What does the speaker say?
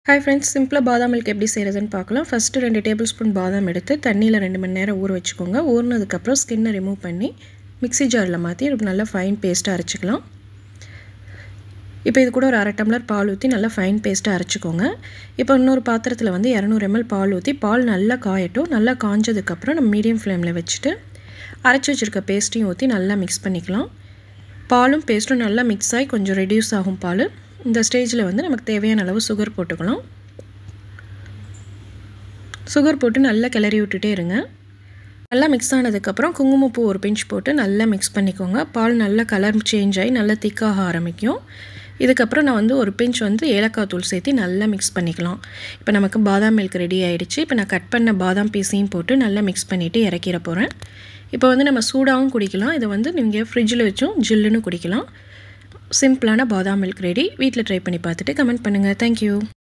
Hi friends, simple பாதாம் milk எப்படி செய்யறதுன்னு பார்க்கலாம். ஃபர்ஸ்ட் 2 டேபிள்ஸ்பூன் பாதாம் எடுத்து தண்ணியில் 2 மணி நேரம் ஊற வச்சுக்கோங்க. ஊறினதுக்கப்புறம் ஸ்கின்னை ரிமூவ் பண்ணி மிக்ஸி ஜாரில் மாற்றி நல்லா ஃபைன் பேஸ்ட்டாக அரைச்சிக்கலாம். இப்போ இது கூட ஒரு அரை டம்ளர் பால் ஊற்றி நல்லா ஃபைன் பேஸ்ட்டாக அரைச்சிக்கோங்க. இப்போ இன்னொரு பாத்திரத்தில் 200 ml பால் ஊற்றி பால் நல்லா காயட்டும். நல்லா காஞ்சதுக்கப்புறம் நம்ம மீடியம் ஃப்ளேமில் வச்சுட்டு அரைச்சி வச்சுருக்க பேஸ்ட்டையும் ஊற்றி நல்லா மிக்ஸ் பண்ணிக்கலாம். பாலும் பேஸ்ட்டும் நல்லா மிக்ஸ் ஆகி கொஞ்சம் ரெடியூஸ் ஆகும் பால். இந்த ஸ்டேஜில் நமக்கு தேவையான அளவு சுகர் போட்டுக்கலாம். சுகர் போட்டு நல்லா கிளறி விட்டுட்டே இருங்க. நல்லா மிக்ஸ் ஆனதுக்கப்புறம் குங்குமப்பூ ஒரு பிஞ்ச் போட்டு நல்லா மிக்ஸ் பண்ணிக்கோங்க. பால் நல்லா கலர் சேஞ்ச் ஆகி நல்லா திக்காக ஆரம்பிக்கும். இதுக்கப்புறம் நான் ஒரு பிஞ்ச் ஏலக்காய் தூள் சேர்த்து நல்லா மிக்ஸ் பண்ணிக்கலாம். இப்போ நமக்கு பாதாம் மில்க் ரெடி ஆகிடுச்சு. இப்போ நான் கட் பண்ண பாதாம் பீஸையும் போட்டு நல்லா மிக்ஸ் பண்ணிவிட்டு இறக்கிற போகிறேன். இப்போ நம்ம சூடாகவும் குடிக்கலாம். இதை நீங்கள் ஃப்ரிட்ஜில் வச்சும் ஜில்லுன்னு குடிக்கலாம். சிம்பிளான பாதாம் மில்க் ரெடி. வீட்டில் ட்ரை பண்ணி பார்த்துட்டு கமெண்ட் பண்ணுங்கள். தேங்க்யூ.